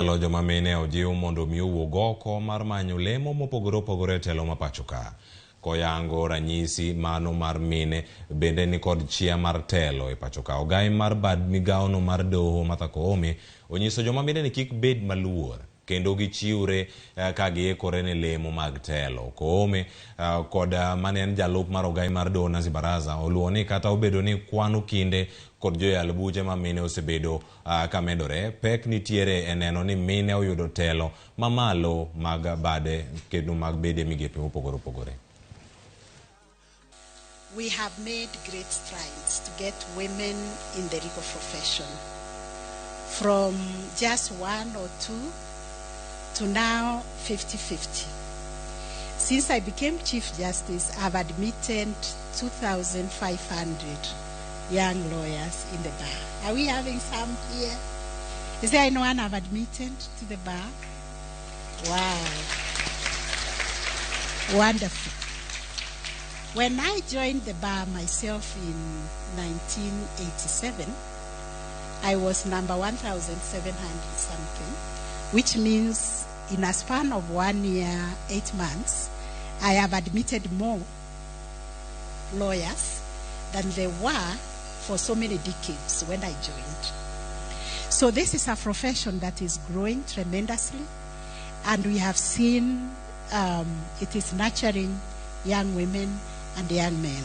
Joma mine ojiw mondo mi owuog oko mar manyo lemo mopogore opogore telo ma pacho ka. Koyango ranyisi mano mar mine bende ni kod chia mar telo e pacho ka. Ogai mar bad migaono mar doho Martha Koome onyiso joma mine ni kik bed maluor kendo gichiwre ka giikore ne lemo mag telo. Koome kod mane en jalup mar ogai mar doho Nancy Baraza oluwo ni kata obedo ni kwano kinde kod joyal buche ma mine osebedo kamedore, pek nitiere e neno ni mine oyudo telo mamalo mag bade kendo mag bede migepe mopogore opogore. We have made great strides to get women in the legal profession, from just 1 or 2 to now 50-50. Since I became Chief Justice, I've admitted 2,500 young lawyers in the bar. Are we having some here? Is there anyone I've admitted to the bar? Wow. Wonderful. When I joined the bar myself in 1987, I was number 1,700 something, which means in a span of 1 year, 8 months, I have admitted more lawyers than there were for so many decades when I joined. So this is a profession that is growing tremendously, and we have seen it is nurturing young women and young men.